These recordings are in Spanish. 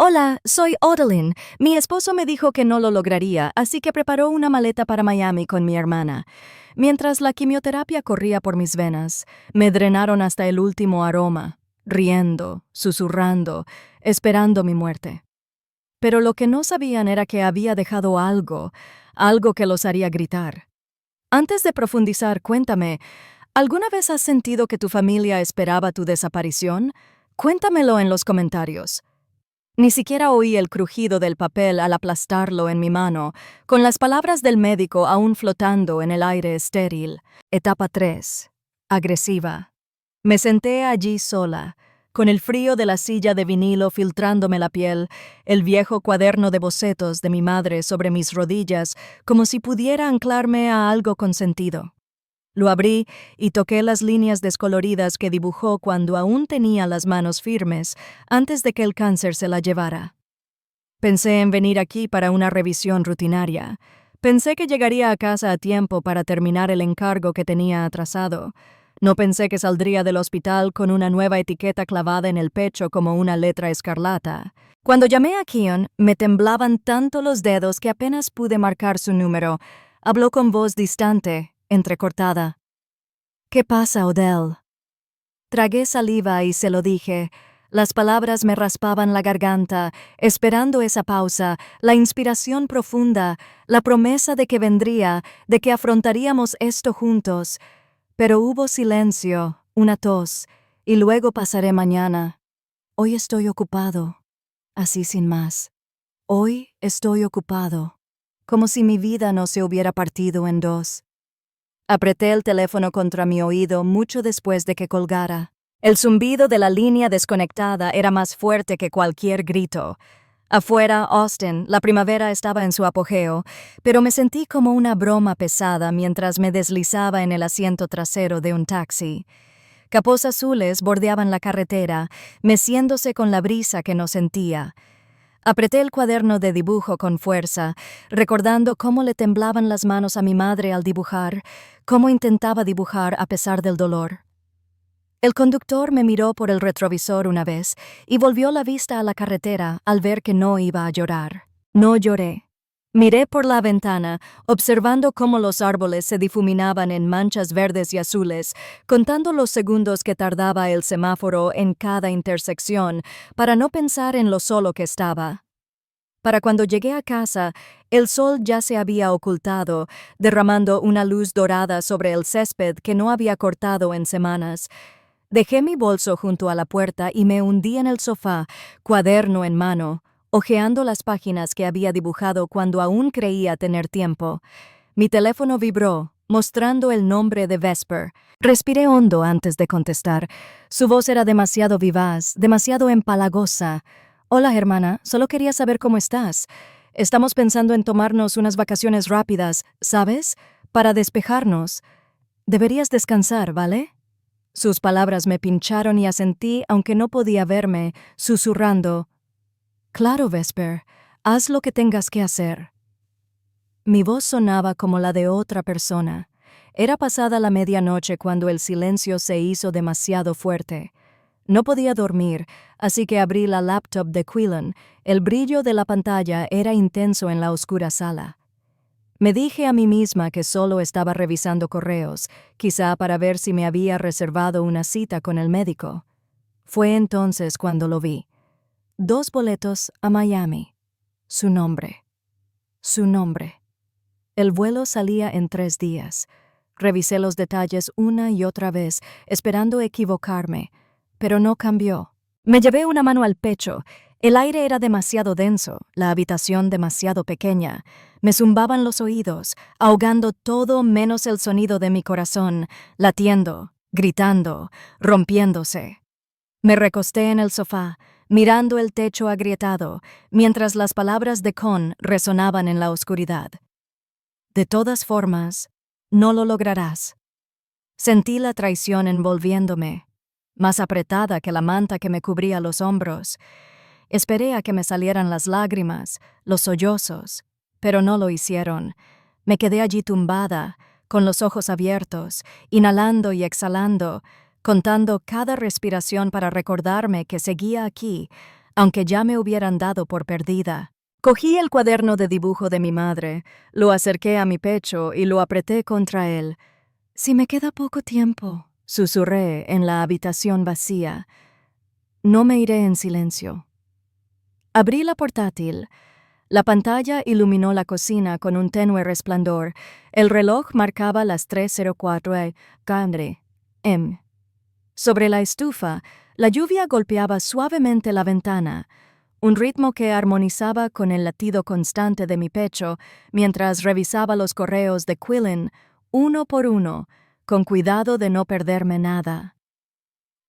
Hola, soy Odalyn. Mi esposo me dijo que no lo lograría, así que preparó una maleta para Miami con mi hermana. Mientras la quimioterapia corría por mis venas, me drenaron hasta el último aroma, riendo, susurrando, esperando mi muerte. Pero lo que no sabían era que había dejado algo que los haría gritar. Antes de profundizar, cuéntame, ¿alguna vez has sentido que tu familia esperaba tu desaparición? Cuéntamelo en los comentarios. Ni siquiera oí el crujido del papel al aplastarlo en mi mano, con las palabras del médico aún flotando en el aire estéril. Etapa 3. Agresiva. Me senté allí sola, con el frío de la silla de vinilo filtrándome la piel, el viejo cuaderno de bocetos de mi madre sobre mis rodillas, como si pudiera anclarme a algo con sentido. Lo abrí y toqué las líneas descoloridas que dibujó cuando aún tenía las manos firmes, antes de que el cáncer se la llevara. Pensé en venir aquí para una revisión rutinaria. Pensé que llegaría a casa a tiempo para terminar el encargo que tenía atrasado. No pensé que saldría del hospital con una nueva etiqueta clavada en el pecho como una letra escarlata. Cuando llamé a Keon, me temblaban tanto los dedos que apenas pude marcar su número. Habló con voz distante, entrecortada. «¿Qué pasa, Odell?» Tragué saliva y se lo dije. Las palabras me raspaban la garganta, esperando esa pausa, la inspiración profunda, la promesa de que vendría, de que afrontaríamos esto juntos. Pero hubo silencio, una tos, y luego pasaré mañana. Hoy estoy ocupado, así sin más. Hoy estoy ocupado, como si mi vida no se hubiera partido en dos. Apreté el teléfono contra mi oído mucho después de que colgara. El zumbido de la línea desconectada era más fuerte que cualquier grito. Afuera, Austin, la primavera estaba en su apogeo, pero me sentí como una broma pesada mientras me deslizaba en el asiento trasero de un taxi. Capós azules bordeaban la carretera, meciéndose con la brisa que no sentía. Apreté el cuaderno de dibujo con fuerza, recordando cómo le temblaban las manos a mi madre al dibujar, cómo intentaba dibujar a pesar del dolor. El conductor me miró por el retrovisor una vez y volvió la vista a la carretera al ver que no iba a llorar. No lloré. Miré por la ventana, observando cómo los árboles se difuminaban en manchas verdes y azules, contando los segundos que tardaba el semáforo en cada intersección, para no pensar en lo solo que estaba. Para cuando llegué a casa, el sol ya se había ocultado, derramando una luz dorada sobre el césped que no había cortado en semanas. Dejé mi bolso junto a la puerta y me hundí en el sofá, cuaderno en mano, hojeando las páginas que había dibujado cuando aún creía tener tiempo. Mi teléfono vibró, mostrando el nombre de Vesper. Respiré hondo antes de contestar. Su voz era demasiado vivaz, demasiado empalagosa. «Hola, hermana, solo quería saber cómo estás. Estamos pensando en tomarnos unas vacaciones rápidas, ¿sabes? Para despejarnos. Deberías descansar, ¿vale?» Sus palabras me pincharon y asentí, aunque no podía verme, susurrando. «Claro, Vesper, haz lo que tengas que hacer». Mi voz sonaba como la de otra persona. Era pasada la medianoche cuando el silencio se hizo demasiado fuerte. No podía dormir, así que abrí la laptop de Quillen. El brillo de la pantalla era intenso en la oscura sala. Me dije a mí misma que solo estaba revisando correos, quizá para ver si me había reservado una cita con el médico. Fue entonces cuando lo vi. 2 boletos a Miami. Su nombre. Su nombre. El vuelo salía en 3 días. Revisé los detalles una y otra vez, esperando equivocarme, pero no cambió. Me llevé una mano al pecho. El aire era demasiado denso, la habitación demasiado pequeña. Me zumbaban los oídos, ahogando todo menos el sonido de mi corazón, latiendo, gritando, rompiéndose. Me recosté en el sofá, mirando el techo agrietado, mientras las palabras de Con resonaban en la oscuridad. «De todas formas, no lo lograrás». Sentí la traición envolviéndome, más apretada que la manta que me cubría los hombros. Esperé a que me salieran las lágrimas, los sollozos, pero no lo hicieron. Me quedé allí tumbada, con los ojos abiertos, inhalando y exhalando, contando cada respiración para recordarme que seguía aquí, aunque ya me hubieran dado por perdida. Cogí el cuaderno de dibujo de mi madre, lo acerqué a mi pecho y lo apreté contra él. «Si me queda poco tiempo», susurré en la habitación vacía. «No me iré en silencio». Abrí la portátil. La pantalla iluminó la cocina con un tenue resplandor. El reloj marcaba las 3:04 am. Sobre la estufa, la lluvia golpeaba suavemente la ventana, un ritmo que armonizaba con el latido constante de mi pecho mientras revisaba los correos de Quillen, uno por uno, con cuidado de no perderme nada.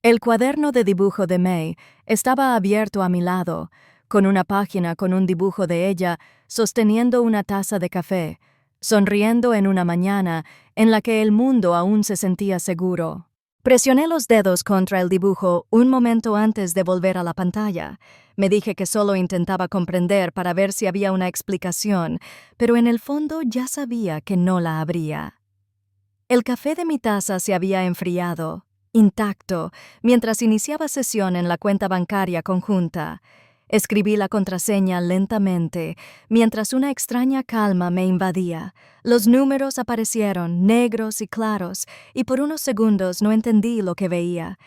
El cuaderno de dibujo de May estaba abierto a mi lado, con una página con un dibujo de ella sosteniendo una taza de café, sonriendo en una mañana en la que el mundo aún se sentía seguro. Presioné los dedos contra el dibujo un momento antes de volver a la pantalla. Me dije que solo intentaba comprender para ver si había una explicación, pero en el fondo ya sabía que no la habría. El café de mi taza se había enfriado, intacto, mientras iniciaba sesión en la cuenta bancaria conjunta. Escribí la contraseña lentamente, mientras una extraña calma me invadía. Los números aparecieron, negros y claros, y por unos segundos no entendí lo que veía.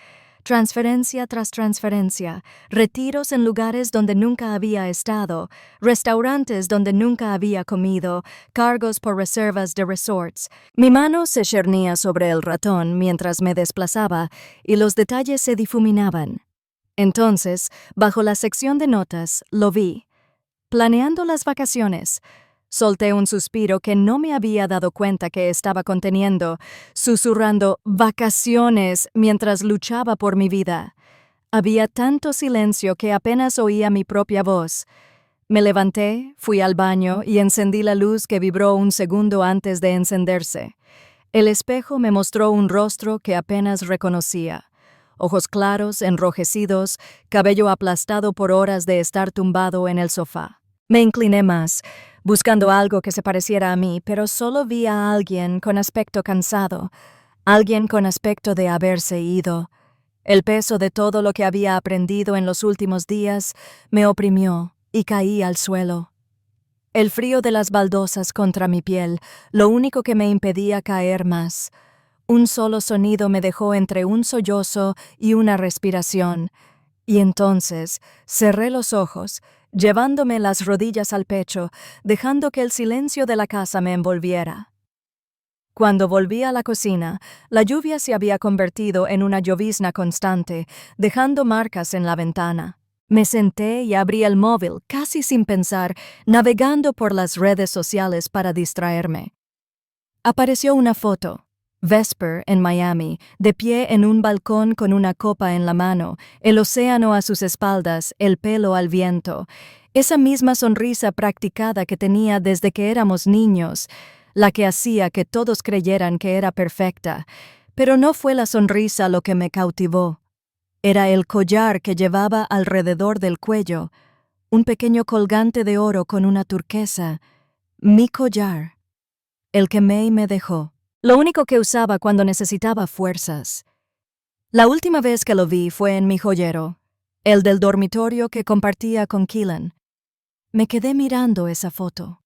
Transferencia tras transferencia, retiros en lugares donde nunca había estado, restaurantes donde nunca había comido, cargos por reservas de resorts. Mi mano se cernía sobre el ratón mientras me desplazaba y los detalles se difuminaban. Entonces, bajo la sección de notas, lo vi. Planeando las vacaciones. Solté un suspiro que no me había dado cuenta que estaba conteniendo, susurrando «vacaciones» mientras luchaba por mi vida. Había tanto silencio que apenas oía mi propia voz. Me levanté, fui al baño y encendí la luz que vibró un segundo antes de encenderse. El espejo me mostró un rostro que apenas reconocía. Ojos claros, enrojecidos, cabello aplastado por horas de estar tumbado en el sofá. Me incliné más, buscando algo que se pareciera a mí, pero solo vi a alguien con aspecto cansado, alguien con aspecto de haberse ido. El peso de todo lo que había aprendido en los últimos días me oprimió y caí al suelo. El frío de las baldosas contra mi piel, lo único que me impedía caer más. Un solo sonido me dejó entre un sollozo y una respiración, y entonces cerré los ojos, llevándome las rodillas al pecho, dejando que el silencio de la casa me envolviera. Cuando volví a la cocina, la lluvia se había convertido en una llovizna constante, dejando marcas en la ventana. Me senté y abrí el móvil, casi sin pensar, navegando por las redes sociales para distraerme. Apareció una foto. Vesper en Miami, de pie en un balcón con una copa en la mano, el océano a sus espaldas, el pelo al viento. Esa misma sonrisa practicada que tenía desde que éramos niños, la que hacía que todos creyeran que era perfecta. Pero no fue la sonrisa lo que me cautivó. Era el collar que llevaba alrededor del cuello, un pequeño colgante de oro con una turquesa. Mi collar, el que May me dejó. Lo único que usaba cuando necesitaba fuerzas. La última vez que lo vi fue en mi joyero, el del dormitorio que compartía con Keelan. Me quedé mirando esa foto.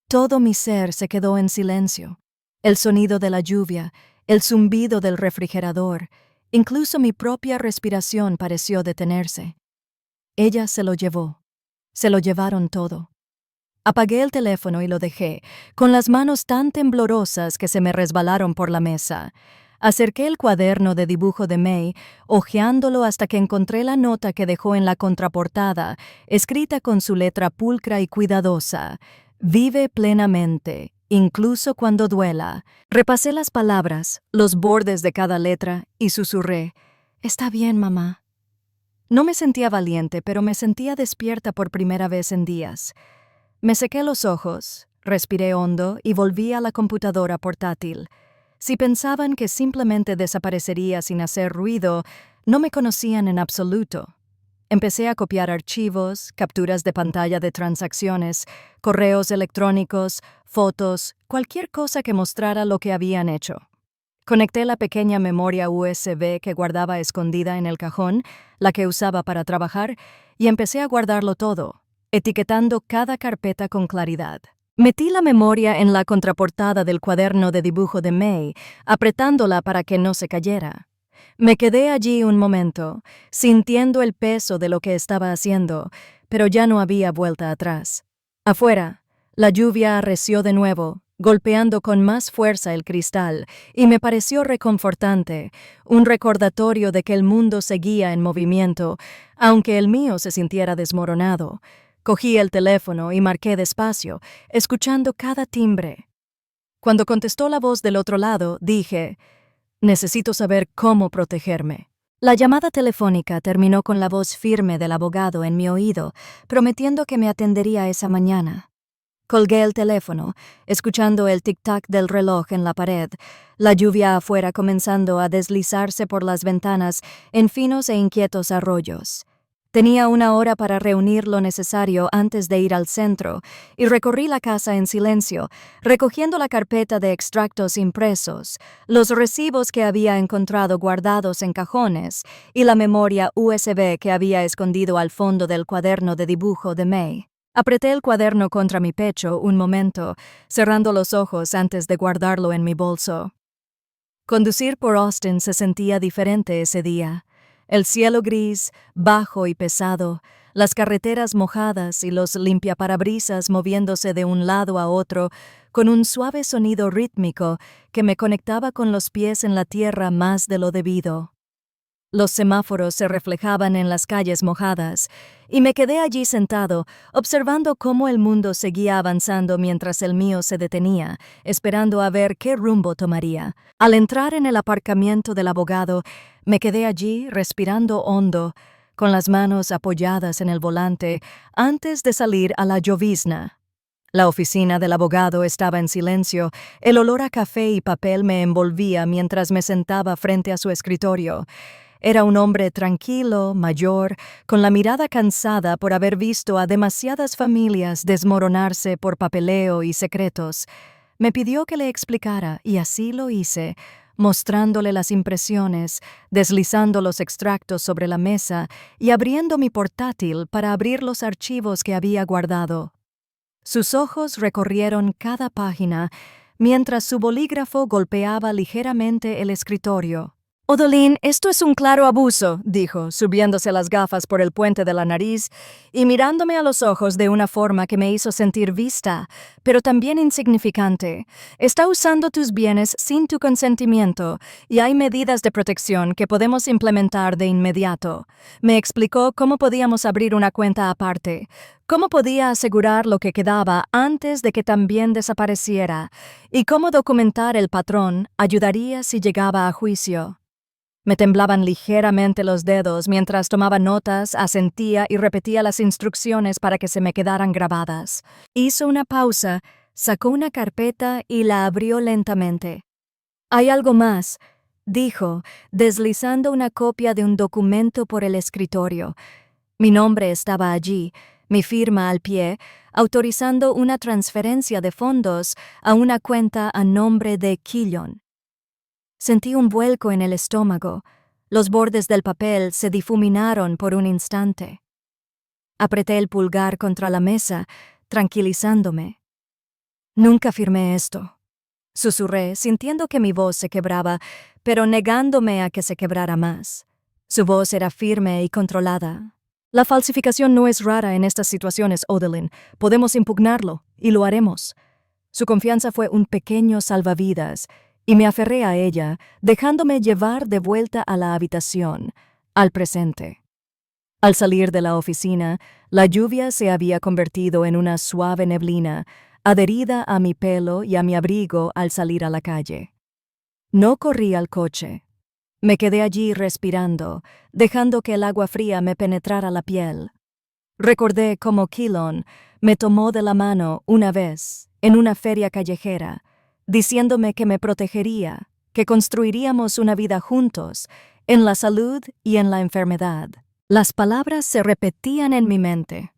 Todo mi ser se quedó en silencio. El sonido de la lluvia, el zumbido del refrigerador, incluso mi propia respiración pareció detenerse. Ella se lo llevó. Se lo llevaron todo. Apagué el teléfono y lo dejé, con las manos tan temblorosas que se me resbalaron por la mesa. Acerqué el cuaderno de dibujo de May, hojeándolo hasta que encontré la nota que dejó en la contraportada, escrita con su letra pulcra y cuidadosa. «Vive plenamente, incluso cuando duela». Repasé las palabras, los bordes de cada letra, y susurré: «Está bien, mamá». No me sentía valiente, pero me sentía despierta por primera vez en días. Me sequé los ojos, respiré hondo y volví a la computadora portátil. Si pensaban que simplemente desaparecería sin hacer ruido, no me conocían en absoluto. Empecé a copiar archivos, capturas de pantalla de transacciones, correos electrónicos, fotos, cualquier cosa que mostrara lo que habían hecho. Conecté la pequeña memoria USB que guardaba escondida en el cajón, la que usaba para trabajar, y empecé a guardarlo todo, etiquetando cada carpeta con claridad. Metí la memoria en la contraportada del cuaderno de dibujo de May, apretándola para que no se cayera. Me quedé allí un momento, sintiendo el peso de lo que estaba haciendo, pero ya no había vuelta atrás. Afuera, la lluvia arreció de nuevo, golpeando con más fuerza el cristal, y me pareció reconfortante, un recordatorio de que el mundo seguía en movimiento, aunque el mío se sintiera desmoronado. Cogí el teléfono y marqué despacio, escuchando cada timbre. Cuando contestó la voz del otro lado, dije: «Necesito saber cómo protegerme». La llamada telefónica terminó con la voz firme del abogado en mi oído, prometiendo que me atendería esa mañana. Colgué el teléfono, escuchando el tic-tac del reloj en la pared, la lluvia afuera comenzando a deslizarse por las ventanas en finos e inquietos arroyos. Tenía 1 hora para reunir lo necesario antes de ir al centro, y recorrí la casa en silencio, recogiendo la carpeta de extractos impresos, los recibos que había encontrado guardados en cajones y la memoria USB que había escondido al fondo del cuaderno de dibujo de May. Apreté el cuaderno contra mi pecho un momento, cerrando los ojos antes de guardarlo en mi bolso. Conducir por Austin se sentía diferente ese día. El cielo gris, bajo y pesado, las carreteras mojadas y los limpiaparabrisas moviéndose de un lado a otro con un suave sonido rítmico que me conectaba con los pies en la tierra más de lo debido. Los semáforos se reflejaban en las calles mojadas, y me quedé allí sentado, observando cómo el mundo seguía avanzando mientras el mío se detenía, esperando a ver qué rumbo tomaría. Al entrar en el aparcamiento del abogado, me quedé allí respirando hondo, con las manos apoyadas en el volante, antes de salir a la llovizna. La oficina del abogado estaba en silencio, el olor a café y papel me envolvía mientras me sentaba frente a su escritorio. Era un hombre tranquilo, mayor, con la mirada cansada por haber visto a demasiadas familias desmoronarse por papeleo y secretos. Me pidió que le explicara, y así lo hice, mostrándole las impresiones, deslizando los extractos sobre la mesa y abriendo mi portátil para abrir los archivos que había guardado. Sus ojos recorrieron cada página, mientras su bolígrafo golpeaba ligeramente el escritorio. «Odolín, esto es un claro abuso», dijo, subiéndose las gafas por el puente de la nariz y mirándome a los ojos de una forma que me hizo sentir vista, pero también insignificante. «Está usando tus bienes sin tu consentimiento, y hay medidas de protección que podemos implementar de inmediato». Me explicó cómo podíamos abrir una cuenta aparte, cómo podía asegurar lo que quedaba antes de que también desapareciera, y cómo documentar el patrón ayudaría si llegaba a juicio. Me temblaban ligeramente los dedos mientras tomaba notas, asentía y repetía las instrucciones para que se me quedaran grabadas. Hizo una pausa, sacó una carpeta y la abrió lentamente. «Hay algo más», dijo, deslizando una copia de un documento por el escritorio. Mi nombre estaba allí, mi firma al pie, autorizando una transferencia de fondos a una cuenta a nombre de Quillon. Sentí un vuelco en el estómago. Los bordes del papel se difuminaron por un instante. Apreté el pulgar contra la mesa, tranquilizándome. «Nunca firmé esto», susurré, sintiendo que mi voz se quebraba, pero negándome a que se quebrara más. Su voz era firme y controlada. «La falsificación no es rara en estas situaciones, Odolín. Podemos impugnarlo, y lo haremos». Su confianza fue un pequeño salvavidas, y me aferré a ella, dejándome llevar de vuelta a la habitación, al presente. Al salir de la oficina, la lluvia se había convertido en una suave neblina, adherida a mi pelo y a mi abrigo al salir a la calle. No corrí al coche. Me quedé allí respirando, dejando que el agua fría me penetrara la piel. Recordé cómo Quillon me tomó de la mano una vez, en una feria callejera, diciéndome que me protegería, que construiríamos una vida juntos, en la salud y en la enfermedad. Las palabras se repetían en mi mente,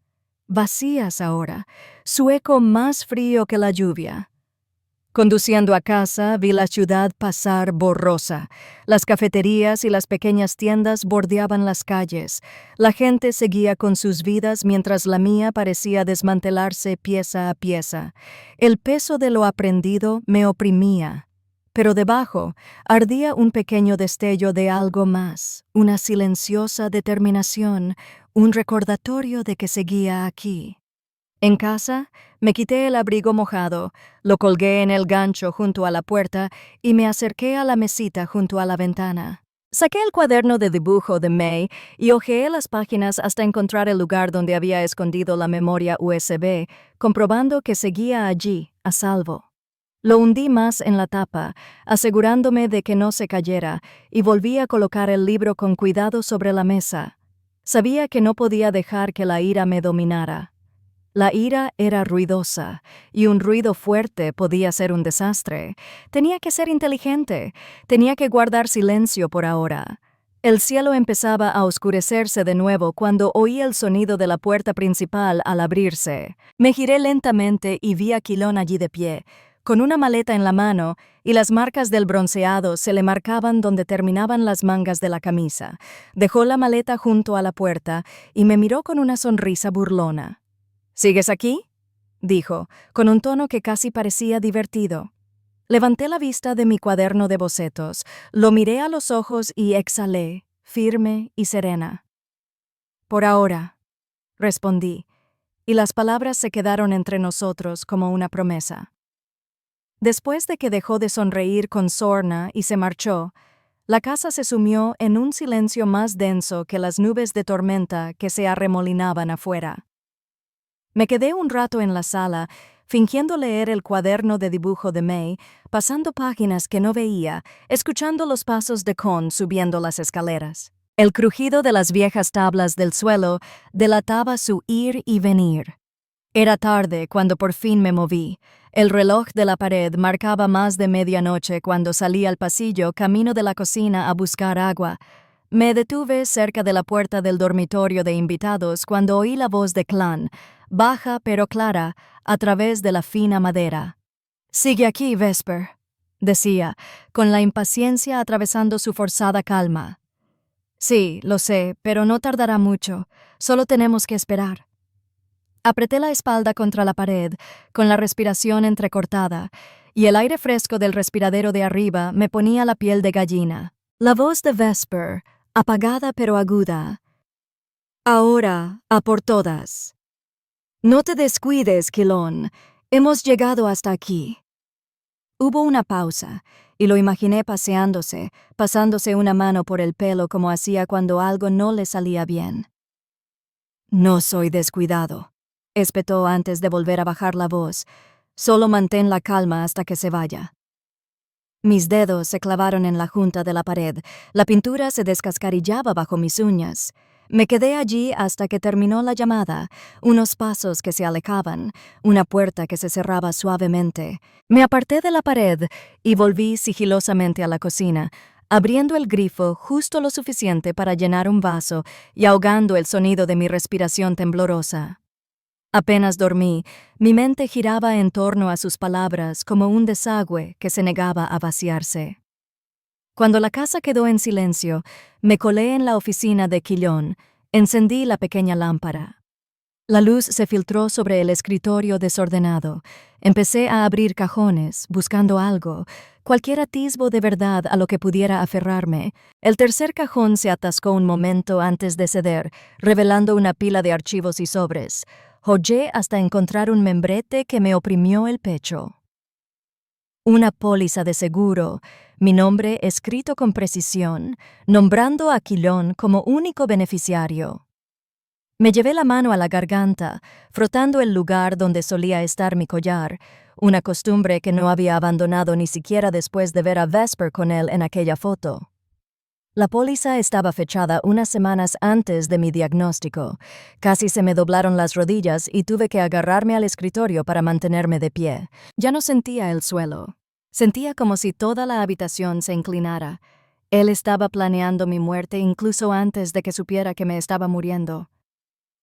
vacías ahora, su eco más frío que la lluvia. Conduciendo a casa, vi la ciudad pasar borrosa. Las cafeterías y las pequeñas tiendas bordeaban las calles. La gente seguía con sus vidas mientras la mía parecía desmantelarse pieza a pieza. El peso de lo aprendido me oprimía. Pero debajo ardía un pequeño destello de algo más, una silenciosa determinación, un recordatorio de que seguía aquí. En casa, me quité el abrigo mojado, lo colgué en el gancho junto a la puerta y me acerqué a la mesita junto a la ventana. Saqué el cuaderno de dibujo de May y hojeé las páginas hasta encontrar el lugar donde había escondido la memoria USB, comprobando que seguía allí, a salvo. Lo hundí más en la tapa, asegurándome de que no se cayera, y volví a colocar el libro con cuidado sobre la mesa. Sabía que no podía dejar que la ira me dominara. La ira era ruidosa, y un ruido fuerte podía ser un desastre. Tenía que ser inteligente, tenía que guardar silencio por ahora. El cielo empezaba a oscurecerse de nuevo cuando oí el sonido de la puerta principal al abrirse. Me giré lentamente y vi a Quilón allí de pie, con una maleta en la mano, y las marcas del bronceado se le marcaban donde terminaban las mangas de la camisa. Dejó la maleta junto a la puerta y me miró con una sonrisa burlona. ¿Sigues aquí?, dijo, con un tono que casi parecía divertido. Levanté la vista de mi cuaderno de bocetos, lo miré a los ojos y exhalé, firme y serena. Por ahora, respondí, y las palabras se quedaron entre nosotros como una promesa. Después de que dejó de sonreír con sorna y se marchó, la casa se sumió en un silencio más denso que las nubes de tormenta que se arremolinaban afuera. Me quedé un rato en la sala, fingiendo leer el cuaderno de dibujo de May, pasando páginas que no veía, escuchando los pasos de Con subiendo las escaleras. El crujido de las viejas tablas del suelo delataba su ir y venir. Era tarde cuando por fin me moví. El reloj de la pared marcaba más de medianoche cuando salí al pasillo camino de la cocina a buscar agua. Me detuve cerca de la puerta del dormitorio de invitados cuando oí la voz de Clan, baja pero clara, a través de la fina madera. «Sigue aquí, Vesper», decía, con la impaciencia atravesando su forzada calma. «Sí, lo sé, pero no tardará mucho. Solo tenemos que esperar». Apreté la espalda contra la pared, con la respiración entrecortada, y el aire fresco del respiradero de arriba me ponía la piel de gallina. La voz de Vesper, apagada pero aguda. «Ahora, a por todas. No te descuides, Quilón. Hemos llegado hasta aquí». Hubo una pausa, y lo imaginé pasándose una mano por el pelo como hacía cuando algo no le salía bien. «No soy descuidado», espetó antes de volver a bajar la voz. «Solo mantén la calma hasta que se vaya». Mis dedos se clavaron en la junta de la pared. La pintura se descascarillaba bajo mis uñas. Me quedé allí hasta que terminó la llamada, unos pasos que se alejaban, una puerta que se cerraba suavemente. Me aparté de la pared y volví sigilosamente a la cocina, abriendo el grifo justo lo suficiente para llenar un vaso y ahogando el sonido de mi respiración temblorosa. Apenas dormí, mi mente giraba en torno a sus palabras como un desagüe que se negaba a vaciarse. Cuando la casa quedó en silencio, me colé en la oficina de Quillón, encendí la pequeña lámpara. La luz se filtró sobre el escritorio desordenado. Empecé a abrir cajones, buscando algo, cualquier atisbo de verdad a lo que pudiera aferrarme. El tercer cajón se atascó un momento antes de ceder, revelando una pila de archivos y sobres. Hollé hasta encontrar un membrete que me oprimió el pecho. Una póliza de seguro, mi nombre escrito con precisión, nombrando a Quilón como único beneficiario. Me llevé la mano a la garganta, frotando el lugar donde solía estar mi collar, una costumbre que no había abandonado ni siquiera después de ver a Vesper con él en aquella foto. La póliza estaba fechada unas semanas antes de mi diagnóstico. Casi se me doblaron las rodillas y tuve que agarrarme al escritorio para mantenerme de pie. Ya no sentía el suelo. Sentía como si toda la habitación se inclinara. Él estaba planeando mi muerte incluso antes de que supiera que me estaba muriendo.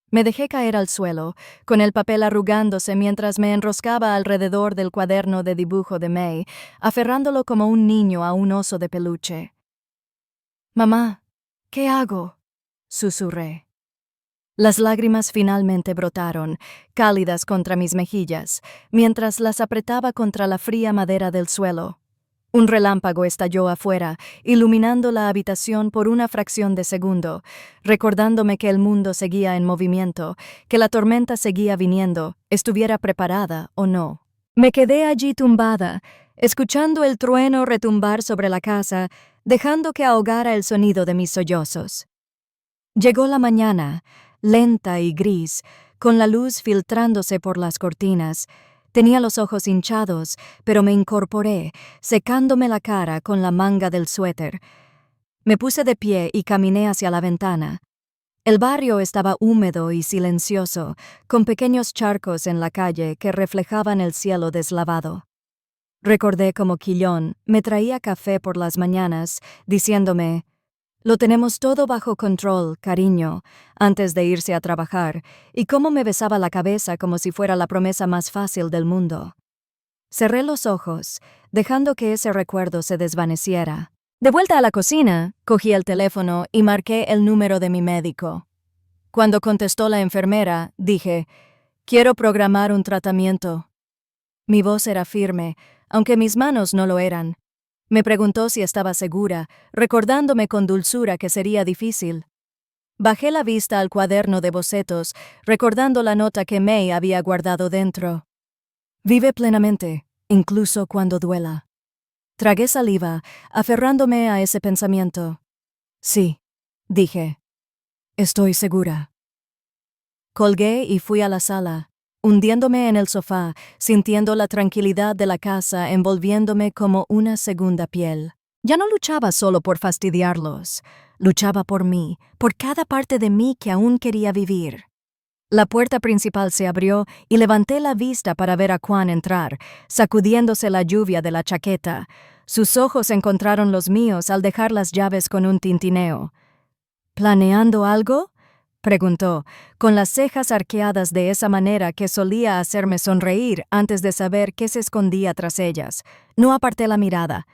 Me dejé caer al suelo, con el papel arrugándose mientras me enroscaba alrededor del cuaderno de dibujo de May, aferrándolo como un niño a un oso de peluche. «Mamá, ¿qué hago?», susurré. Las lágrimas finalmente brotaron, cálidas contra mis mejillas, mientras las apretaba contra la fría madera del suelo. Un relámpago estalló afuera, iluminando la habitación por una fracción de segundo, recordándome que el mundo seguía en movimiento, que la tormenta seguía viniendo, estuviera preparada o no. Me quedé allí tumbada, escuchando el trueno retumbar sobre la casa, dejando que ahogara el sonido de mis sollozos. Llegó la mañana, lenta y gris, con la luz filtrándose por las cortinas. Tenía los ojos hinchados, pero me incorporé, secándome la cara con la manga del suéter. Me puse de pie y caminé hacia la ventana. El barrio estaba húmedo y silencioso, con pequeños charcos en la calle que reflejaban el cielo deslavado. Recordé cómo Quillón me traía café por las mañanas, diciéndome: «Lo tenemos todo bajo control, cariño», antes de irse a trabajar, y cómo me besaba la cabeza como si fuera la promesa más fácil del mundo. Cerré los ojos, dejando que ese recuerdo se desvaneciera. De vuelta a la cocina, cogí el teléfono y marqué el número de mi médico. Cuando contestó la enfermera, dije: «Quiero programar un tratamiento». Mi voz era firme, aunque mis manos no lo eran. Me preguntó si estaba segura, recordándome con dulzura que sería difícil. Bajé la vista al cuaderno de bocetos, recordando la nota que May había guardado dentro. «Vive plenamente, incluso cuando duela». Tragué saliva, aferrándome a ese pensamiento. «Sí», dije. «Estoy segura». Colgué y fui a la sala, hundiéndome en el sofá, sintiendo la tranquilidad de la casa envolviéndome como una segunda piel. Ya no luchaba solo por fastidiarlos, luchaba por mí, por cada parte de mí que aún quería vivir. La puerta principal se abrió y levanté la vista para ver a Quan entrar, sacudiéndose la lluvia de la chaqueta. Sus ojos encontraron los míos al dejar las llaves con un tintineo. «¿Planeando algo?», preguntó, con las cejas arqueadas de esa manera que solía hacerme sonreír antes de saber qué se escondía tras ellas. No aparté la mirada.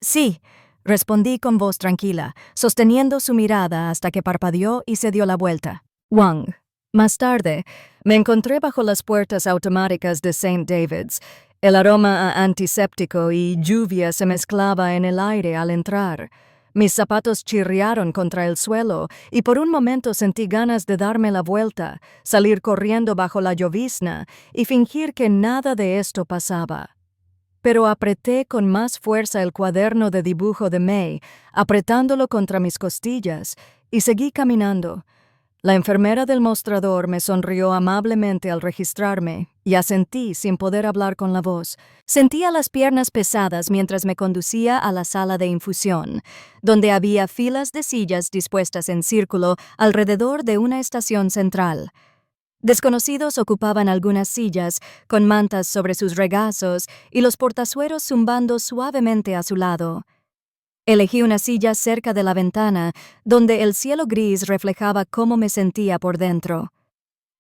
«Sí», respondí con voz tranquila, sosteniendo su mirada hasta que parpadeó y se dio la vuelta. «Wang». Más tarde, me encontré bajo las puertas automáticas de St. David's. El aroma a antiséptico y lluvia se mezclaba en el aire al entrar. Mis zapatos chirriaron contra el suelo y por un momento sentí ganas de darme la vuelta, salir corriendo bajo la llovizna y fingir que nada de esto pasaba. Pero apreté con más fuerza el cuaderno de dibujo de May, apretándolo contra mis costillas, y seguí caminando. La enfermera del mostrador me sonrió amablemente al registrarme y asentí sin poder hablar con la voz. Sentía las piernas pesadas mientras me conducía a la sala de infusión, donde había filas de sillas dispuestas en círculo alrededor de una estación central. Desconocidos ocupaban algunas sillas, con mantas sobre sus regazos y los portazueros zumbando suavemente a su lado. Elegí una silla cerca de la ventana, donde el cielo gris reflejaba cómo me sentía por dentro.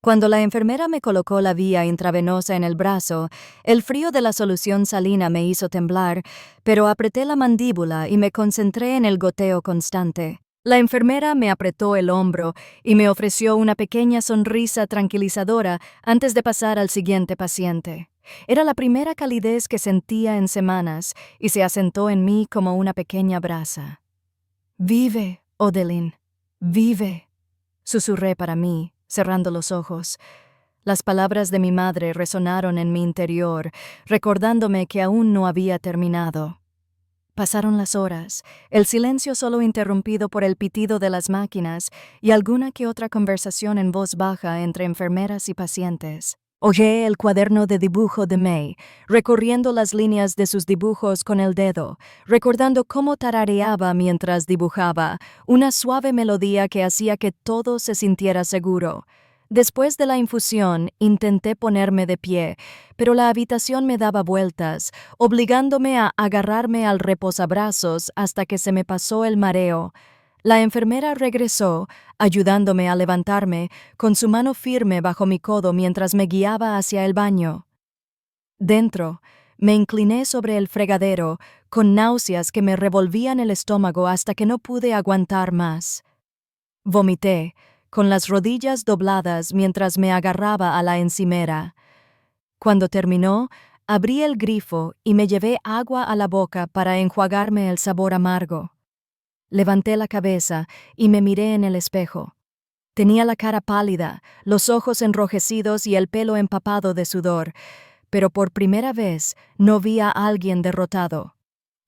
Cuando la enfermera me colocó la vía intravenosa en el brazo, el frío de la solución salina me hizo temblar, pero apreté la mandíbula y me concentré en el goteo constante. La enfermera me apretó el hombro y me ofreció una pequeña sonrisa tranquilizadora antes de pasar al siguiente paciente. Era la primera calidez que sentía en semanas y se asentó en mí como una pequeña brasa. «Vive, Odeline, vive», susurré para mí, cerrando los ojos. Las palabras de mi madre resonaron en mi interior, recordándome que aún no había terminado. Pasaron las horas, el silencio solo interrumpido por el pitido de las máquinas y alguna que otra conversación en voz baja entre enfermeras y pacientes. Hojeé el cuaderno de dibujo de May, recorriendo las líneas de sus dibujos con el dedo, recordando cómo tarareaba mientras dibujaba, una suave melodía que hacía que todo se sintiera seguro. Después de la infusión, intenté ponerme de pie, pero la habitación me daba vueltas, obligándome a agarrarme al reposabrazos hasta que se me pasó el mareo. La enfermera regresó, ayudándome a levantarme, con su mano firme bajo mi codo mientras me guiaba hacia el baño. Dentro, me incliné sobre el fregadero, con náuseas que me revolvían el estómago hasta que no pude aguantar más. Vomité, con las rodillas dobladas mientras me agarraba a la encimera. Cuando terminó, abrí el grifo y me llevé agua a la boca para enjuagarme el sabor amargo. Levanté la cabeza y me miré en el espejo. Tenía la cara pálida, los ojos enrojecidos y el pelo empapado de sudor, pero por primera vez no vi a alguien derrotado.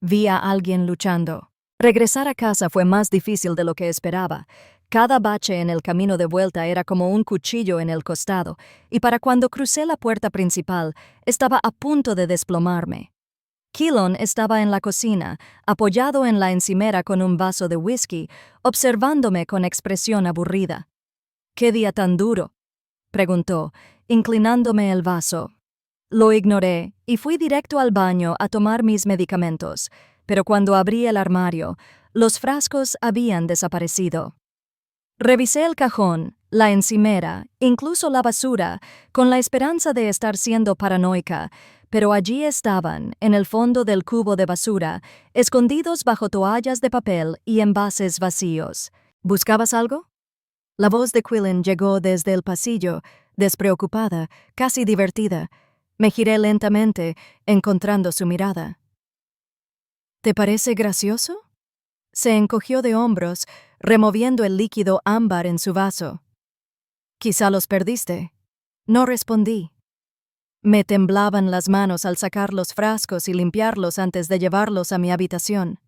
Vi a alguien luchando. Regresar a casa fue más difícil de lo que esperaba. Cada bache en el camino de vuelta era como un cuchillo en el costado, y para cuando crucé la puerta principal, estaba a punto de desplomarme. Keelan estaba en la cocina, apoyado en la encimera con un vaso de whisky, observándome con expresión aburrida. «¿Qué día tan duro?», preguntó, inclinándome el vaso. Lo ignoré y fui directo al baño a tomar mis medicamentos, pero cuando abrí el armario, los frascos habían desaparecido. Revisé el cajón, la encimera, incluso la basura, con la esperanza de estar siendo paranoica, pero allí estaban, en el fondo del cubo de basura, escondidos bajo toallas de papel y envases vacíos. ¿Buscabas algo? La voz de Quillen llegó desde el pasillo, despreocupada, casi divertida. Me giré lentamente, encontrando su mirada. ¿Te parece gracioso? Se encogió de hombros, removiendo el líquido ámbar en su vaso. Quizá los perdiste. No respondí. Me temblaban las manos al sacar los frascos y limpiarlos antes de llevarlos a mi habitación.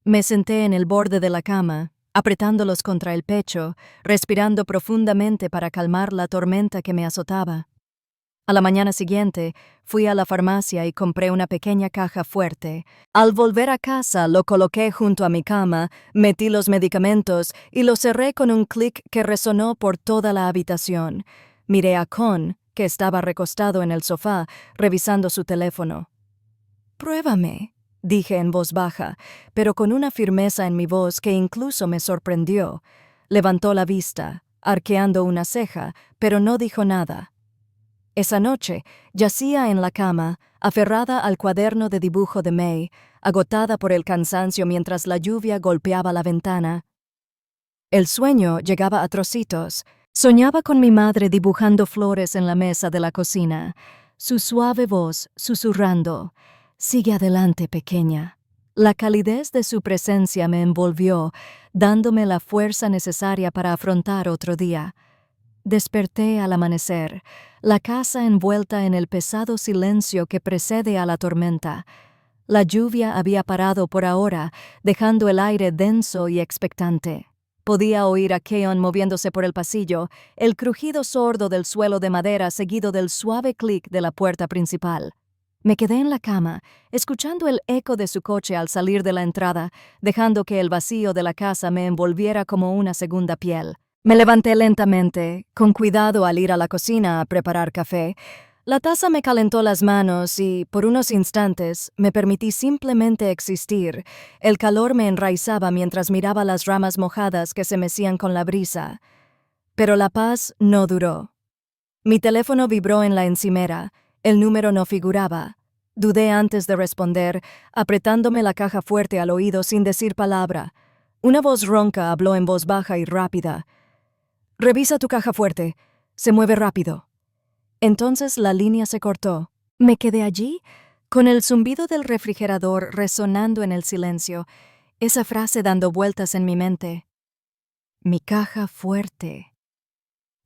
Me senté en el borde de la cama, apretándolos contra el pecho, respirando profundamente para calmar la tormenta que me azotaba. A la mañana siguiente, fui a la farmacia y compré una pequeña caja fuerte. Al volver a casa, lo coloqué junto a mi cama, metí los medicamentos y lo cerré con un clic que resonó por toda la habitación. Miré a Con, que estaba recostado en el sofá, revisando su teléfono. «Pruébame», dije en voz baja, pero con una firmeza en mi voz que incluso me sorprendió. Levantó la vista, arqueando una ceja, pero no dijo nada. Esa noche, yacía en la cama, aferrada al cuaderno de dibujo de May, agotada por el cansancio mientras la lluvia golpeaba la ventana. El sueño llegaba a trocitos. Soñaba con mi madre dibujando flores en la mesa de la cocina, su suave voz susurrando: «Sigue adelante, pequeña». La calidez de su presencia me envolvió, dándome la fuerza necesaria para afrontar otro día. Desperté al amanecer, la casa envuelta en el pesado silencio que precede a la tormenta. La lluvia había parado por ahora, dejando el aire denso y expectante. Podía oír a Keon moviéndose por el pasillo, el crujido sordo del suelo de madera seguido del suave clic de la puerta principal. Me quedé en la cama, escuchando el eco de su coche al salir de la entrada, dejando que el vacío de la casa me envolviera como una segunda piel. Me levanté lentamente, con cuidado al ir a la cocina a preparar café. La taza me calentó las manos y, por unos instantes, me permití simplemente existir. El calor me enraizaba mientras miraba las ramas mojadas que se mecían con la brisa. Pero la paz no duró. Mi teléfono vibró en la encimera. El número no figuraba. Dudé antes de responder, apretándome la caja fuerte al oído sin decir palabra. Una voz ronca habló en voz baja y rápida. «Revisa tu caja fuerte. Se mueve rápido». Entonces la línea se cortó. Me quedé allí, con el zumbido del refrigerador resonando en el silencio, esa frase dando vueltas en mi mente. Mi caja fuerte.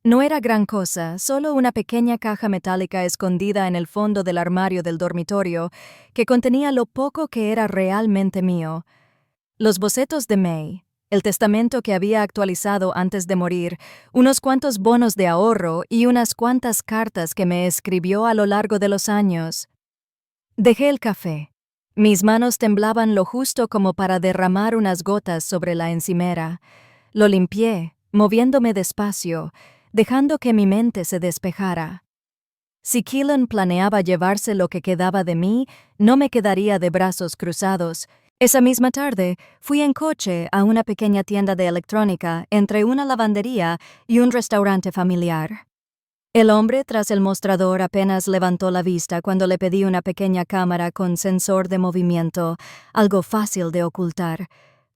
No era gran cosa, solo una pequeña caja metálica escondida en el fondo del armario del dormitorio que contenía lo poco que era realmente mío. Los bocetos de May, el testamento que había actualizado antes de morir, unos cuantos bonos de ahorro y unas cuantas cartas que me escribió a lo largo de los años. Dejé el café. Mis manos temblaban lo justo como para derramar unas gotas sobre la encimera. Lo limpié, moviéndome despacio, dejando que mi mente se despejara. Si Keelan planeaba llevarse lo que quedaba de mí, no me quedaría de brazos cruzados, Esa misma tarde, fui en coche a una pequeña tienda de electrónica entre una lavandería y un restaurante familiar. El hombre tras el mostrador apenas levantó la vista cuando le pedí una pequeña cámara con sensor de movimiento, algo fácil de ocultar.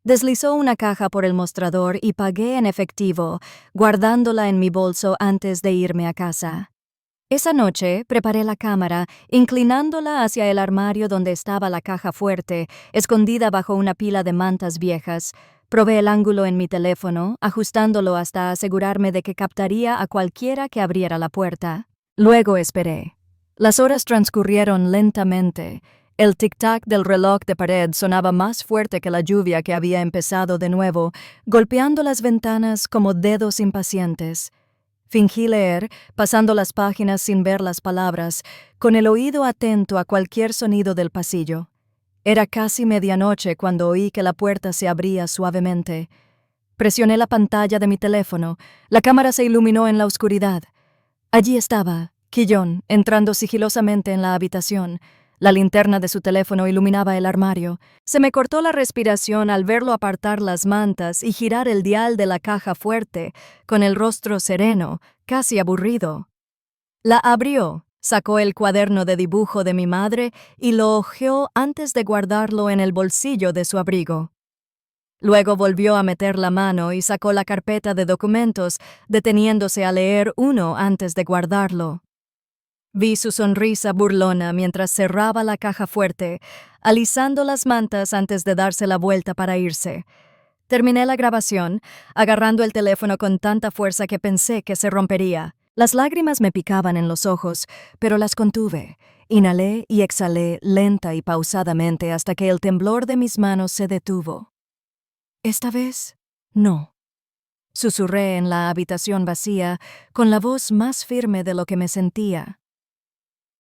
Deslizó una caja por el mostrador y pagué en efectivo, guardándola en mi bolso antes de irme a casa. Esa noche preparé la cámara, inclinándola hacia el armario donde estaba la caja fuerte, escondida bajo una pila de mantas viejas. Probé el ángulo en mi teléfono, ajustándolo hasta asegurarme de que captaría a cualquiera que abriera la puerta. Luego esperé. Las horas transcurrieron lentamente. El tic-tac del reloj de pared sonaba más fuerte que la lluvia que había empezado de nuevo, golpeando las ventanas como dedos impacientes. Fingí leer, pasando las páginas sin ver las palabras, con el oído atento a cualquier sonido del pasillo. Era casi medianoche cuando oí que la puerta se abría suavemente. Presioné la pantalla de mi teléfono. La cámara se iluminó en la oscuridad. Allí estaba, Quillón, entrando sigilosamente en la habitación. La linterna de su teléfono iluminaba el armario. Se me cortó la respiración al verlo apartar las mantas y girar el dial de la caja fuerte, con el rostro sereno, casi aburrido. La abrió, sacó el cuaderno de dibujo de mi madre y lo hojeó antes de guardarlo en el bolsillo de su abrigo. Luego volvió a meter la mano y sacó la carpeta de documentos, deteniéndose a leer uno antes de guardarlo. Vi su sonrisa burlona mientras cerraba la caja fuerte, alisando las mantas antes de darse la vuelta para irse. Terminé la grabación, agarrando el teléfono con tanta fuerza que pensé que se rompería. Las lágrimas me picaban en los ojos, pero las contuve. Inhalé y exhalé lenta y pausadamente hasta que el temblor de mis manos se detuvo. Esta vez, no. Susurré en la habitación vacía, con la voz más firme de lo que me sentía.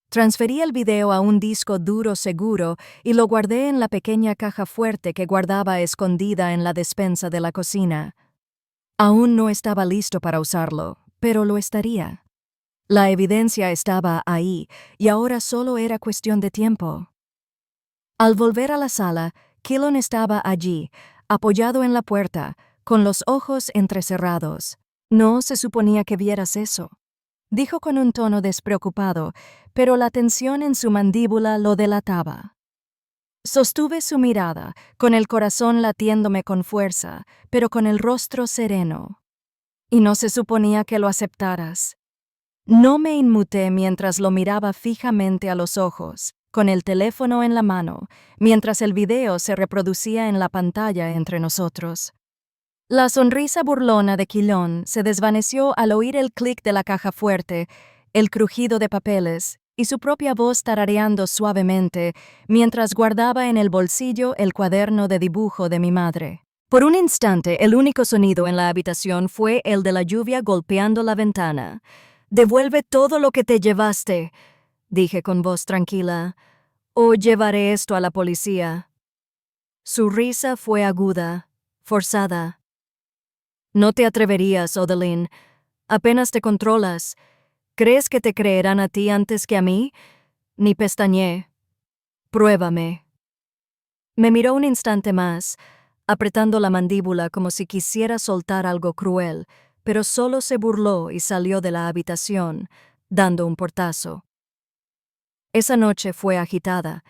Transferí el video a un disco duro seguro y lo guardé en la pequeña caja fuerte que guardaba escondida en la despensa de la cocina. Aún no estaba listo para usarlo, pero lo estaría. La evidencia estaba ahí, y ahora solo era cuestión de tiempo. Al volver a la sala, Quillón estaba allí, apoyado en la puerta, con los ojos entrecerrados. No se suponía que vieras eso, dijo con un tono despreocupado, pero la tensión en su mandíbula lo delataba. Sostuve su mirada, con el corazón latiéndome con fuerza, pero con el rostro sereno. Y no se suponía que lo aceptaras. No me inmuté mientras lo miraba fijamente a los ojos, con el teléfono en la mano, mientras el video se reproducía en la pantalla entre nosotros. La sonrisa burlona de Quillón se desvaneció al oír el clic de la caja fuerte, el crujido de papeles y su propia voz tarareando suavemente mientras guardaba en el bolsillo el cuaderno de dibujo de mi madre. Por un instante, el único sonido en la habitación fue el de la lluvia golpeando la ventana. «Devuelve todo lo que te llevaste», dije con voz tranquila, «o llevaré esto a la policía». Su risa fue aguda, forzada. «No te atreverías, Odeline. Apenas te controlas. ¿Crees que te creerán a ti antes que a mí?» Ni pestañeé. «Pruébame». Me miró un instante más, apretando la mandíbula como si quisiera soltar algo cruel, pero solo se burló y salió de la habitación, dando un portazo. Esa noche fue agitada.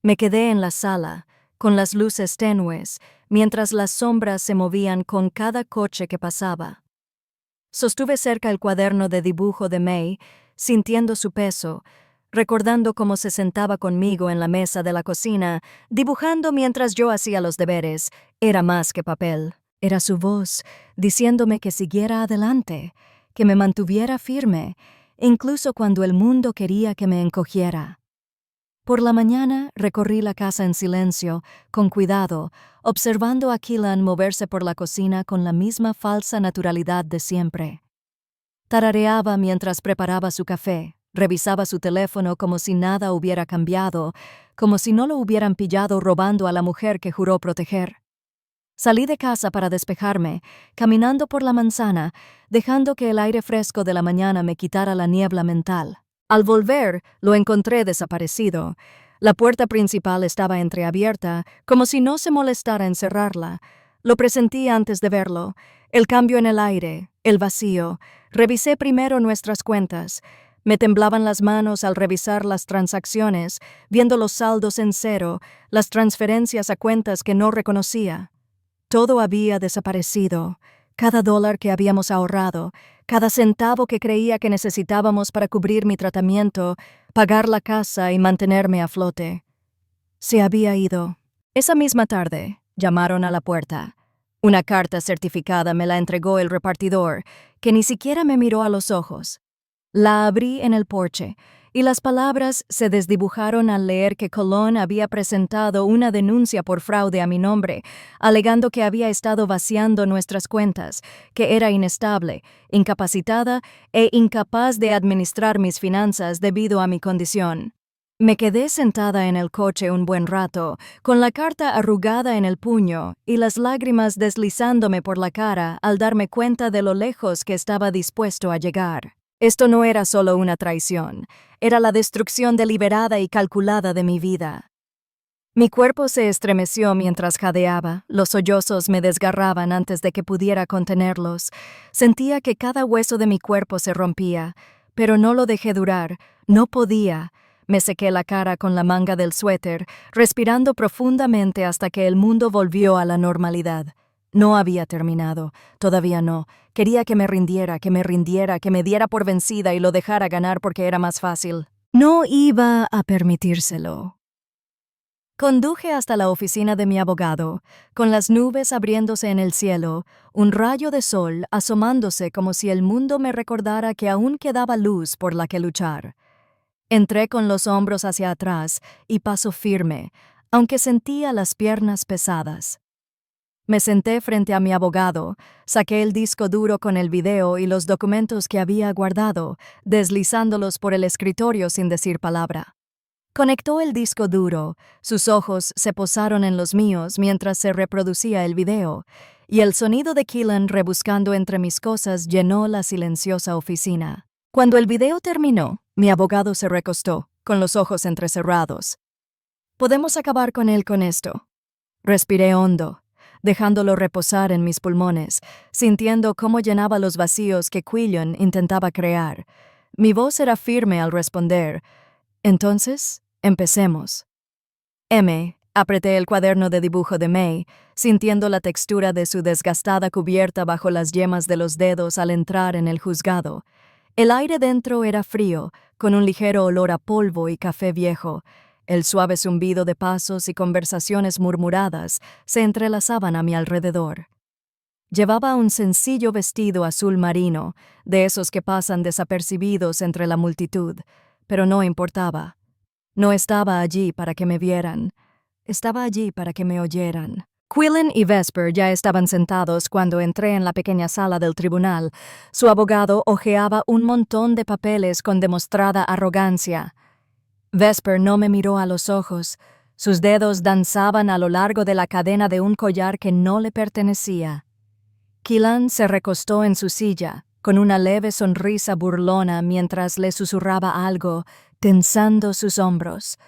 Me quedé en la sala, con las luces tenues, mientras las sombras se movían con cada coche que pasaba. Sostuve cerca el cuaderno de dibujo de May, sintiendo su peso, recordando cómo se sentaba conmigo en la mesa de la cocina, dibujando mientras yo hacía los deberes. Era más que papel. Era su voz, diciéndome que siguiera adelante, que me mantuviera firme, incluso cuando el mundo quería que me encogiera. Por la mañana recorrí la casa en silencio, con cuidado, observando a Quillón moverse por la cocina con la misma falsa naturalidad de siempre. Tarareaba mientras preparaba su café, revisaba su teléfono como si nada hubiera cambiado, como si no lo hubieran pillado robando a la mujer que juró proteger. Salí de casa para despejarme, caminando por la manzana, dejando que el aire fresco de la mañana me quitara la niebla mental. Al volver, lo encontré desaparecido. La puerta principal estaba entreabierta, como si no se molestara en cerrarla. Lo presentí antes de verlo. El cambio en el aire, el vacío. Revisé primero nuestras cuentas. Me temblaban las manos al revisar las transacciones, viendo los saldos en cero, las transferencias a cuentas que no reconocía. Todo había desaparecido. Cada dólar que habíamos ahorrado, cada centavo que creía que necesitábamos para cubrir mi tratamiento, pagar la casa y mantenerme a flote. Se había ido. Esa misma tarde, llamaron a la puerta. Una carta certificada me la entregó el repartidor, que ni siquiera me miró a los ojos. La abrí en el porche, y las palabras se desdibujaron al leer que Colón había presentado una denuncia por fraude a mi nombre, alegando que había estado vaciando nuestras cuentas, que era inestable, incapacitada e incapaz de administrar mis finanzas debido a mi condición. Me quedé sentada en el coche un buen rato, con la carta arrugada en el puño y las lágrimas deslizándome por la cara al darme cuenta de lo lejos que estaba dispuesto a llegar. Esto no era solo una traición, era la destrucción deliberada y calculada de mi vida. Mi cuerpo se estremeció mientras jadeaba, los sollozos me desgarraban antes de que pudiera contenerlos. Sentía que cada hueso de mi cuerpo se rompía, pero no lo dejé durar, no podía. Me sequé la cara con la manga del suéter, respirando profundamente hasta que el mundo volvió a la normalidad. No había terminado, todavía no. Quería que me rindiera, que me diera por vencida y lo dejara ganar porque era más fácil. No iba a permitírselo. Conduje hasta la oficina de mi abogado, con las nubes abriéndose en el cielo, un rayo de sol asomándose como si el mundo me recordara que aún quedaba luz por la que luchar. Entré con los hombros hacia atrás y paso firme, aunque sentía las piernas pesadas. Me senté frente a mi abogado, saqué el disco duro con el video y los documentos que había guardado, deslizándolos por el escritorio sin decir palabra. Conectó el disco duro, sus ojos se posaron en los míos mientras se reproducía el video, y el sonido de Keelan rebuscando entre mis cosas llenó la silenciosa oficina. Cuando el video terminó, mi abogado se recostó, con los ojos entrecerrados. «Podemos acabar con él con esto». Respiré hondo, dejándolo reposar en mis pulmones, sintiendo cómo llenaba los vacíos que Quillan intentaba crear. Mi voz era firme al responder. «Entonces, empecemos». Apreté el cuaderno de dibujo de May, sintiendo la textura de su desgastada cubierta bajo las yemas de los dedos al entrar en el juzgado. El aire dentro era frío, con un ligero olor a polvo y café viejo. El suave zumbido de pasos y conversaciones murmuradas se entrelazaban a mi alrededor. Llevaba un sencillo vestido azul marino, de esos que pasan desapercibidos entre la multitud, pero no importaba. No estaba allí para que me vieran. Estaba allí para que me oyeran. Quillan y Vesper ya estaban sentados cuando entré en la pequeña sala del tribunal. Su abogado hojeaba un montón de papeles con demostrada arrogancia. Vesper no me miró a los ojos. Sus dedos danzaban a lo largo de la cadena de un collar que no le pertenecía. Keelan se recostó en su silla, con una leve sonrisa burlona mientras le susurraba algo, tensando sus hombros.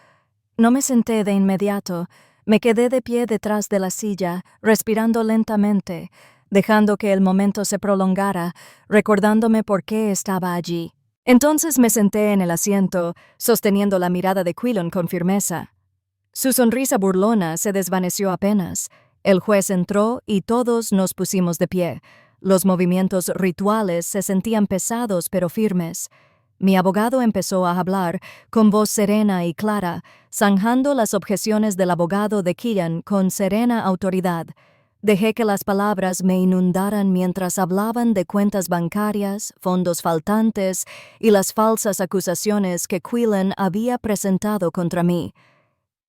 No me senté de inmediato. Me quedé de pie detrás de la silla, respirando lentamente, dejando que el momento se prolongara, recordándome por qué estaba allí. Entonces me senté en el asiento, sosteniendo la mirada de Quillan con firmeza. Su sonrisa burlona se desvaneció apenas. El juez entró y todos nos pusimos de pie. Los movimientos rituales se sentían pesados pero firmes. Mi abogado empezó a hablar, con voz serena y clara, zanjando las objeciones del abogado de Keelan con serena autoridad. Dejé que las palabras me inundaran mientras hablaban de cuentas bancarias, fondos faltantes y las falsas acusaciones que Quillan había presentado contra mí.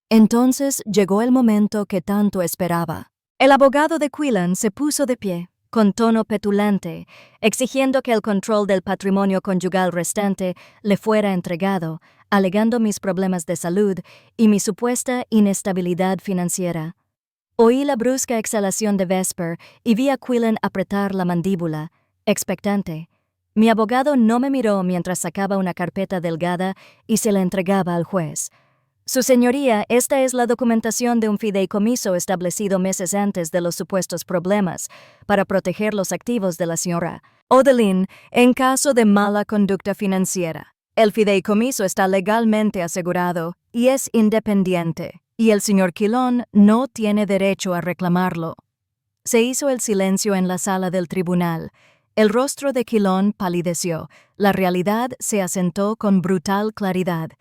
Entonces llegó el momento que tanto esperaba. El abogado de Quillan se puso de pie, con tono petulante, exigiendo que el control del patrimonio conyugal restante le fuera entregado, alegando mis problemas de salud y mi supuesta inestabilidad financiera. Oí la brusca exhalación de Vesper y vi a Quillan apretar la mandíbula, expectante. Mi abogado no me miró mientras sacaba una carpeta delgada y se la entregaba al juez. Su señoría, esta es la documentación de un fideicomiso establecido meses antes de los supuestos problemas para proteger los activos de la señora Odeline en caso de mala conducta financiera. El fideicomiso está legalmente asegurado y es independiente, y el señor Quilón no tiene derecho a reclamarlo. Se hizo el silencio en la sala del tribunal. El rostro de Quilón palideció. La realidad se asentó con brutal claridad.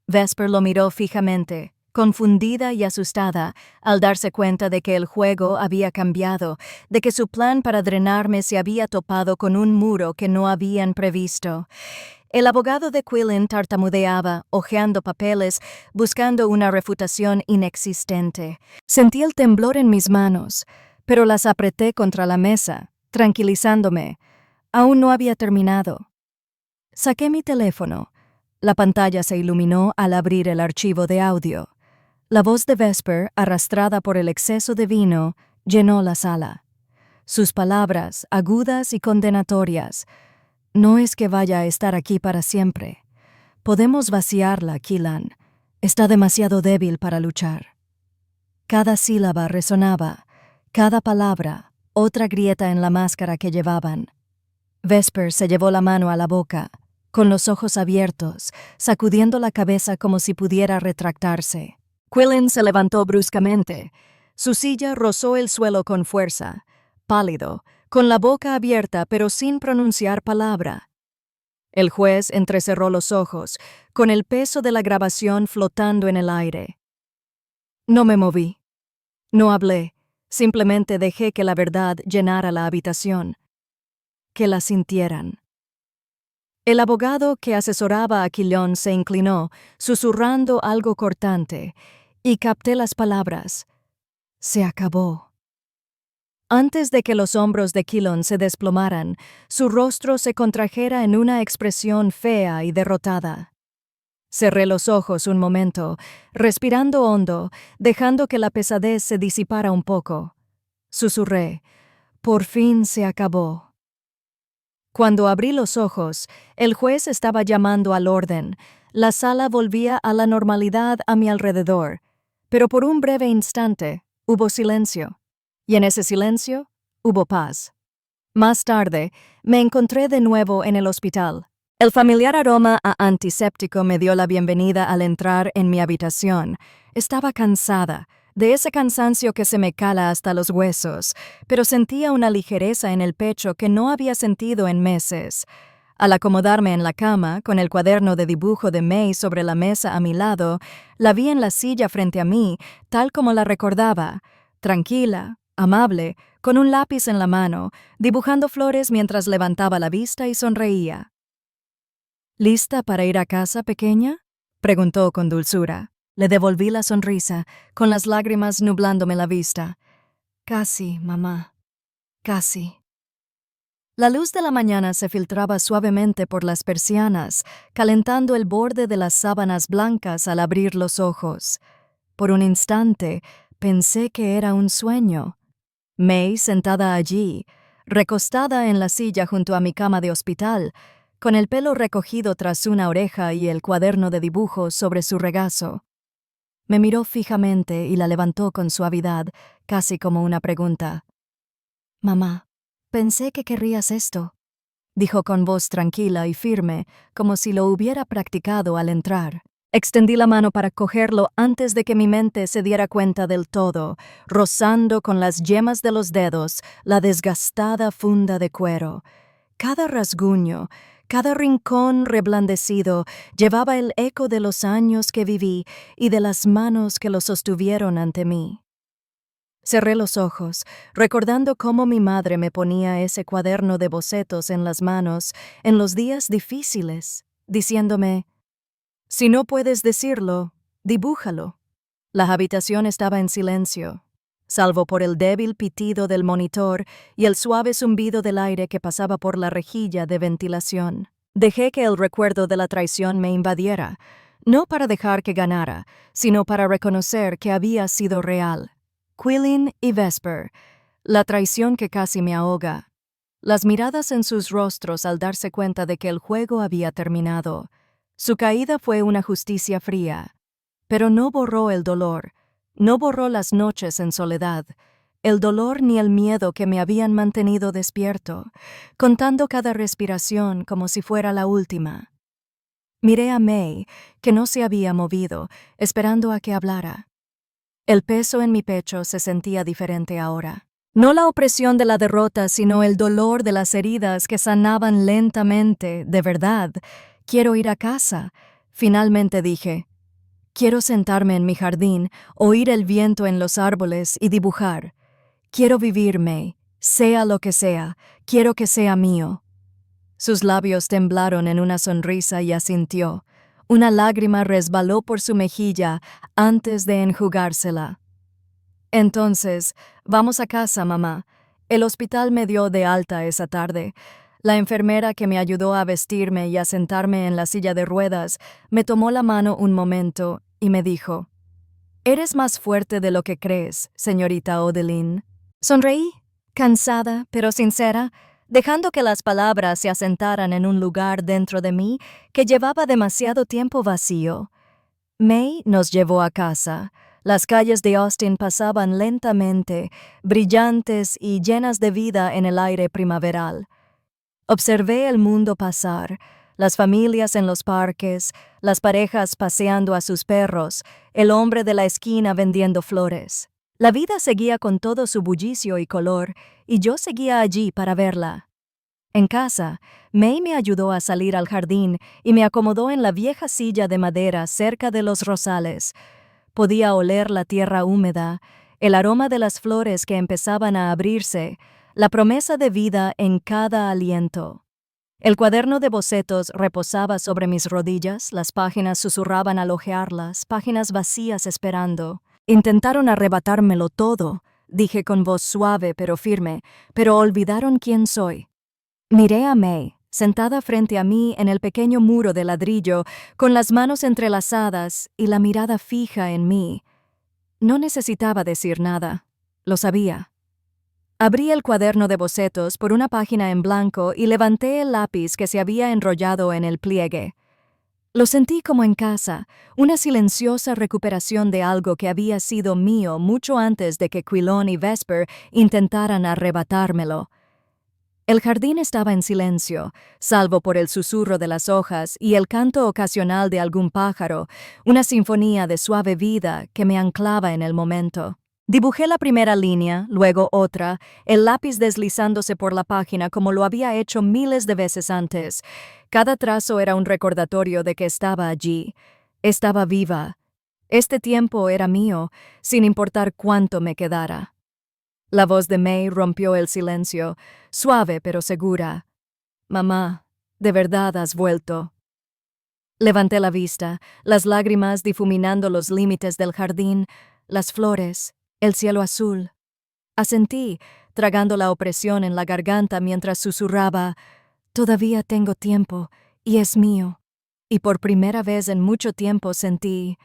Vesper lo miró fijamente, confundida y asustada, al darse cuenta de que el juego había cambiado, de que su plan para drenarme se había topado con un muro que no habían previsto. El abogado de Quillen tartamudeaba, hojeando papeles, buscando una refutación inexistente. Sentí el temblor en mis manos, pero las apreté contra la mesa, tranquilizándome. Aún no había terminado. Saqué mi teléfono. La pantalla se iluminó al abrir el archivo de audio. La voz de Vesper, arrastrada por el exceso de vino, llenó la sala. Sus palabras, agudas y condenatorias. No es que vaya a estar aquí para siempre. Podemos vaciarla, Quillan. Está demasiado débil para luchar. Cada sílaba resonaba, cada palabra, otra grieta en la máscara que llevaban. Vesper se llevó la mano a la boca, con los ojos abiertos, sacudiendo la cabeza como si pudiera retractarse. Quillen se levantó bruscamente. Su silla rozó el suelo con fuerza, pálido, con la boca abierta pero sin pronunciar palabra. El juez entrecerró los ojos, con el peso de la grabación flotando en el aire. No me moví. No hablé. Simplemente dejé que la verdad llenara la habitación. Que la sintieran. El abogado que asesoraba a Quilón se inclinó, susurrando algo cortante, y capté las palabras. Se acabó. Antes de que los hombros de Quilón se desplomaran, su rostro se contrajera en una expresión fea y derrotada. Cerré los ojos un momento, respirando hondo, dejando que la pesadez se disipara un poco. Susurré. Por fin se acabó. Cuando abrí los ojos, el juez estaba llamando al orden. La sala volvía a la normalidad a mi alrededor, pero por un breve instante hubo silencio, y en ese silencio hubo paz. Más tarde, me encontré de nuevo en el hospital. El familiar aroma a antiséptico me dio la bienvenida al entrar en mi habitación. Estaba cansada, de ese cansancio que se me cala hasta los huesos, pero sentía una ligereza en el pecho que no había sentido en meses. Al acomodarme en la cama, con el cuaderno de dibujo de May sobre la mesa a mi lado, la vi en la silla frente a mí, tal como la recordaba, tranquila, amable, con un lápiz en la mano, dibujando flores mientras levantaba la vista y sonreía. ¿Lista para ir a casa, pequeña?, preguntó con dulzura. Le devolví la sonrisa, con las lágrimas nublándome la vista. Casi, mamá. Casi. La luz de la mañana se filtraba suavemente por las persianas, calentando el borde de las sábanas blancas al abrir los ojos. Por un instante, pensé que era un sueño. May, sentada allí, recostada en la silla junto a mi cama de hospital, con el pelo recogido tras una oreja y el cuaderno de dibujo sobre su regazo. Me miró fijamente y la levantó con suavidad, casi como una pregunta. «Mamá, pensé que querrías esto», dijo con voz tranquila y firme, como si lo hubiera practicado al entrar. Extendí la mano para cogerlo antes de que mi mente se diera cuenta del todo, rozando con las yemas de los dedos la desgastada funda de cuero. Cada rasguño, cada rincón reblandecido llevaba el eco de los años que viví y de las manos que lo sostuvieron ante mí. Cerré los ojos, recordando cómo mi madre me ponía ese cuaderno de bocetos en las manos en los días difíciles, diciéndome: «Si no puedes decirlo, dibújalo». La habitación estaba en silencio, salvo por el débil pitido del monitor y el suave zumbido del aire que pasaba por la rejilla de ventilación. Dejé que el recuerdo de la traición me invadiera, no para dejar que ganara, sino para reconocer que había sido real. Quillen y Vesper, la traición que casi me ahoga. Las miradas en sus rostros al darse cuenta de que el juego había terminado. Su caída fue una justicia fría, pero no borró el dolor, no borró las noches en soledad, el dolor ni el miedo que me habían mantenido despierto, contando cada respiración como si fuera la última. Miré a May, que no se había movido, esperando a que hablara. El peso en mi pecho se sentía diferente ahora. No la opresión de la derrota, sino el dolor de las heridas que sanaban lentamente, de verdad. Quiero ir a casa. Finalmente dije. Quiero sentarme en mi jardín, oír el viento en los árboles y dibujar. Quiero vivir, May, sea lo que sea, quiero que sea mío. Sus labios temblaron en una sonrisa y asintió. Una lágrima resbaló por su mejilla antes de enjugársela. Entonces, vamos a casa, mamá. El hospital me dio de alta esa tarde. La enfermera que me ayudó a vestirme y a sentarme en la silla de ruedas me tomó la mano un momento y me dijo: «Eres más fuerte de lo que crees, señorita Odeline». Sonreí, cansada pero sincera, dejando que las palabras se asentaran en un lugar dentro de mí que llevaba demasiado tiempo vacío. May nos llevó a casa. Las calles de Austin pasaban lentamente, brillantes y llenas de vida en el aire primaveral. Observé el mundo pasar, las familias en los parques, las parejas paseando a sus perros, el hombre de la esquina vendiendo flores. La vida seguía con todo su bullicio y color, y yo seguía allí para verla. En casa, May me ayudó a salir al jardín y me acomodó en la vieja silla de madera cerca de los rosales. Podía oler la tierra húmeda, el aroma de las flores que empezaban a abrirse, la promesa de vida en cada aliento. El cuaderno de bocetos reposaba sobre mis rodillas, las páginas susurraban al hojearlas, páginas vacías esperando. Intentaron arrebatármelo todo, dije con voz suave pero firme, pero olvidaron quién soy. Miré a May, sentada frente a mí en el pequeño muro de ladrillo, con las manos entrelazadas y la mirada fija en mí. No necesitaba decir nada. Lo sabía. Abrí el cuaderno de bocetos por una página en blanco y levanté el lápiz que se había enrollado en el pliegue. Lo sentí como en casa, una silenciosa recuperación de algo que había sido mío mucho antes de que Quilón y Vesper intentaran arrebatármelo. El jardín estaba en silencio, salvo por el susurro de las hojas y el canto ocasional de algún pájaro, una sinfonía de suave vida que me anclaba en el momento. Dibujé la primera línea, luego otra, el lápiz deslizándose por la página como lo había hecho miles de veces antes. Cada trazo era un recordatorio de que estaba allí. Estaba viva. Este tiempo era mío, sin importar cuánto me quedara. La voz de May rompió el silencio, suave pero segura. «Mamá, de verdad has vuelto». Levanté la vista, las lágrimas difuminando los límites del jardín, las flores, el cielo azul. Asentí, tragando la opresión en la garganta mientras susurraba: «Todavía tengo tiempo, y es mío». Y por primera vez en mucho tiempo sentí: